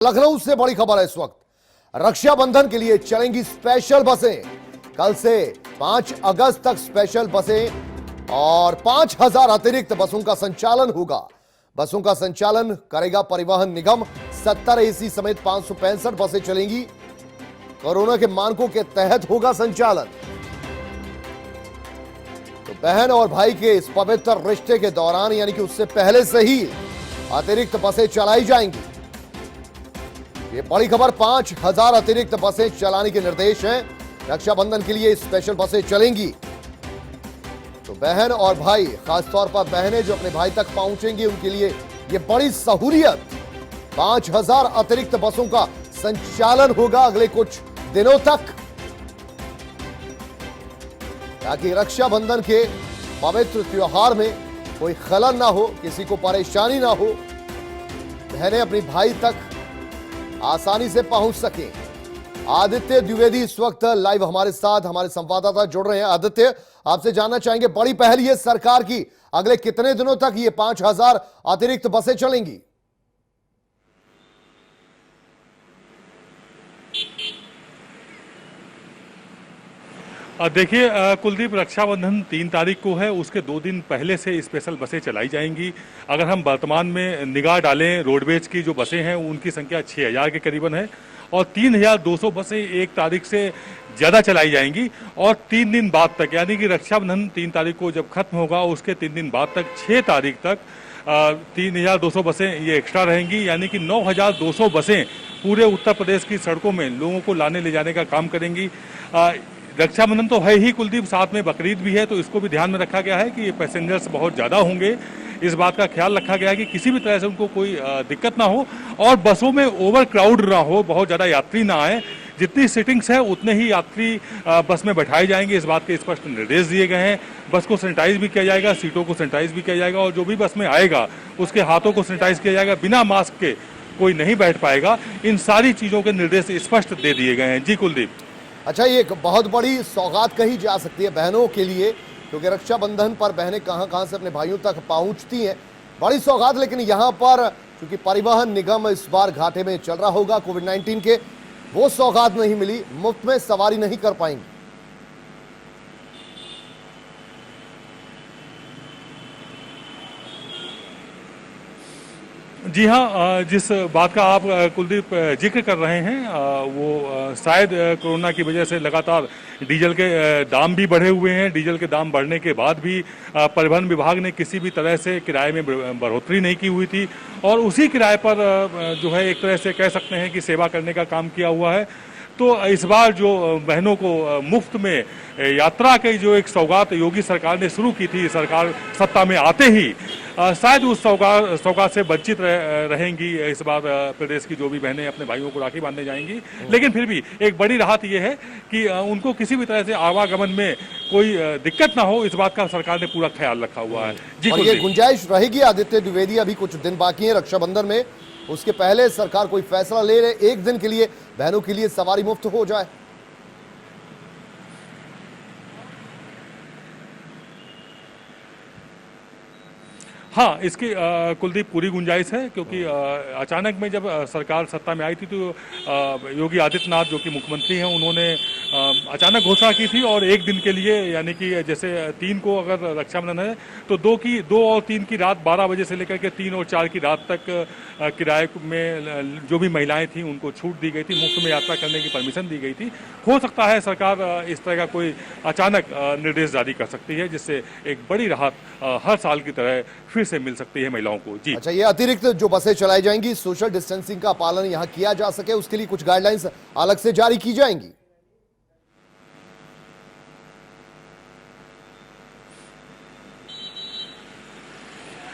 लखनऊ से बड़ी खबर है इस वक्त। रक्षाबंधन के लिए चलेंगी स्पेशल बसें। कल से 5 अगस्त तक स्पेशल बसें और 5000 अतिरिक्त बसों का संचालन होगा। बसों का संचालन करेगा परिवहन निगम। 70 एसी समेत 565 बसें चलेंगी। कोरोना के मानकों के तहत होगा संचालन। तो बहन और भाई के इस पवित्र रिश्ते के दौरान यानी कि उससे पहले से ही अतिरिक्त बसें चलाई जाएंगी। ये बड़ी खबर, 5000 अतिरिक्त बसें चलाने के निर्देश हैं। रक्षाबंधन के लिए स्पेशल बसें चलेंगी। तो बहन और भाई, खासतौर पर बहनें जो अपने भाई तक पहुंचेंगी उनके लिए ये बड़ी सहूलियत। 5000 अतिरिक्त बसों का संचालन होगा अगले कुछ दिनों तक, ताकि रक्षाबंधन के पवित्र त्योहार में कोई खलल ना हो, किसी को परेशानी ना हो, बहनें अपनी भाई तक आसानी से पहुंच सके। आदित्य द्विवेदी इस वक्त लाइव हमारे साथ, हमारे संवाददाता जुड़ रहे हैं। आदित्य, आपसे जानना चाहेंगे, बड़ी पहल ये सरकार की, अगले कितने दिनों तक ये 5000 अतिरिक्त बसें चलेंगी? देखिए कुलदीप, रक्षाबंधन 3 तारीख को है। उसके 2 दिन पहले से स्पेशल बसें चलाई जाएंगी। अगर हम वर्तमान में निगाह डालें, रोडवेज की जो बसें हैं उनकी संख्या 6000 के करीबन है और 3200 बसें 1 तारीख से ज़्यादा चलाई जाएंगी। और 3 दिन बाद तक, यानी कि रक्षाबंधन 3 तारीख को जब खत्म होगा उसके 3 दिन बाद तक 6 तारीख तक 3200 बसें ये एक्स्ट्रा रहेंगी। यानी कि 9200 बसें पूरे उत्तर प्रदेश की सड़कों में लोगों को लाने ले जाने का काम करेंगी। रक्षाबंधन तो है ही कुलदीप, साथ में बकरीद भी है, तो इसको भी ध्यान में रखा गया है कि ये पैसेंजर्स बहुत ज़्यादा होंगे। इस बात का ख्याल रखा गया है कि किसी भी तरह से उनको कोई दिक्कत ना हो और बसों में ओवर क्राउड ना हो, बहुत ज़्यादा यात्री ना आए। जितनी सीटिंग्स है उतने ही यात्री बस में बैठाए जाएंगे, इस बात के स्पष्ट निर्देश दिए गए हैं। बस को सैनिटाइज भी किया जाएगा, सीटों को सैनिटाइज भी किया जाएगा और जो भी बस में आएगा उसके हाथों को सैनिटाइज किया जाएगा। बिना मास्क के कोई नहीं बैठ पाएगा। इन सारी चीज़ों के निर्देश स्पष्ट दे दिए गए हैं। जी कुलदीप। अच्छा, ये एक बहुत बड़ी सौगात कही जा सकती है बहनों के लिए, क्योंकि रक्षाबंधन पर बहनें कहां से अपने भाइयों तक पहुंचती हैं। बड़ी सौगात, लेकिन यहां पर क्योंकि परिवहन निगम इस बार घाटे में चल रहा होगा कोविड-19 के, वो सौगात नहीं मिली, मुफ्त में सवारी नहीं कर पाएंगी। जी हाँ, जिस बात का आप कुलदीप जिक्र कर रहे हैं वो शायद कोरोना की वजह से लगातार डीजल के दाम भी बढ़े हुए हैं। डीजल के दाम बढ़ने के बाद भी परिवहन विभाग ने किसी भी तरह से किराए में बढ़ोतरी नहीं की हुई थी और उसी किराए पर जो है एक तरह से कह सकते हैं कि सेवा करने का काम किया हुआ है। तो इस बार जो बहनों को मुफ्त में यात्रा की जो एक सौगात योगी सरकार ने शुरू की थी, सरकार सत्ता में आते ही शायद उस सौगात से वंचित रहेंगी इस बार प्रदेश की जो भी बहनें अपने भाइयों को राखी बांधने जाएंगी। लेकिन फिर भी एक बड़ी राहत ये है कि उनको किसी भी तरह से आवागमन में कोई दिक्कत ना हो, इस बात का सरकार ने पूरा ख्याल रखा हुआ है। जी, और ये गुंजाइश रहेगी आदित्य द्विवेदी, अभी कुछ दिन बाकी है रक्षाबंधन में, उसके पहले सरकार कोई फैसला ले ले, एक दिन के लिए बहनों के लिए सवारी मुफ्त हो जाए? हाँ, इसकी कुलदीप पूरी गुंजाइश है, क्योंकि अचानक में जब सरकार सत्ता में आई थी तो योगी आदित्यनाथ जो कि मुख्यमंत्री हैं उन्होंने अचानक घोषणा की थी और एक दिन के लिए, यानी कि जैसे 3 को अगर रक्षाबंधन है तो 2 और 3 की रात 12 बजे से लेकर के 3 और 4 की रात तक किराए में जो भी महिलाएं थी उनको छूट दी गई थी, मुफ्त में यात्रा करने की परमिशन दी गई थी। हो सकता है सरकार इस तरह का कोई अचानक निर्देश जारी कर सकती है, जिससे एक बड़ी राहत हर साल की तरह फिर से मिल सकती है महिलाओं को। जी अच्छा, ये अतिरिक्त जो बसें चलाई जाएंगी, सोशल डिस्टेंसिंग का पालन यहां किया जा सके उसके लिए कुछ गाइडलाइंस अलग से जारी की जाएंगी?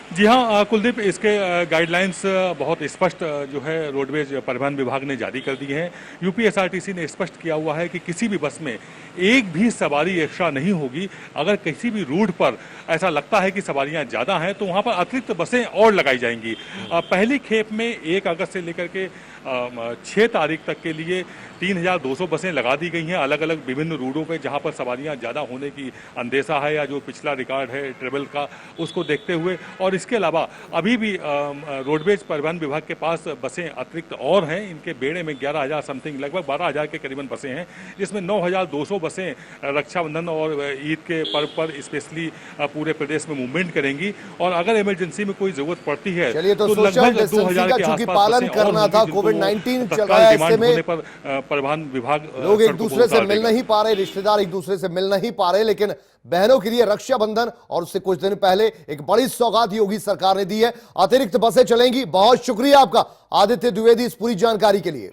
जी हाँ कुलदीप, इसके गाइडलाइंस बहुत स्पष्ट जो है रोडवेज परिवहन विभाग ने जारी कर दी हैं। यूपीएसआरटीसी ने स्पष्ट किया हुआ है कि किसी भी बस में एक भी सवारी एक्स्ट्रा नहीं होगी। अगर किसी भी रूट पर ऐसा लगता है कि सवारियां ज़्यादा हैं तो वहां पर अतिरिक्त बसें और लगाई जाएंगी। पहली खेप में 1 अगस्त से लेकर के 6 तारीख तक के लिए 3200 बसें लगा दी गई हैं अलग अलग विभिन्न रूटों पे, जहां पर सवारियां ज़्यादा होने की अंदेशा है या जो पिछला रिकॉर्ड है ट्रेवल का उसको देखते हुए। और इसके अलावा अभी भी रोडवेज परिवहन विभाग के पास बसें अतिरिक्त और हैं। इनके बेड़े में 11,000 समथिंग, लगभग 12,000 के करीबन बसें हैं, जिसमें 9,200 बसें रक्षाबंधन और ईद के पर्व पर स्पेशली पूरे प्रदेश में मूवमेंट करेंगी। और अगर इमरजेंसी में कोई जरूरत पड़ती है चलिए, तो लगभग सोशल 2000 डिस्टेंसिंग का के चूंकि आसपास पालन बसें और करना होंगी, था, जिनको कोविड-19 चल तत्काल रहा है, डिमांड ऐसे में होने पर परिवहन विभाग लोग एक सड़कों को दूसरे से उतार मिल देगा। नहीं पा रहे, रिश्तेदार एक दूसरे से मिल नहीं पा रहे, लेकिन बहनों के लिए रक्षाबंधन और उससे कुछ दिन पहले एक बड़ी सौगात योगी सरकार ने दी है। अतिरिक्त बसें चलेंगी। बहुत शुक्रिया आपका आदित्य द्विवेदी इस पूरी जानकारी के लिए।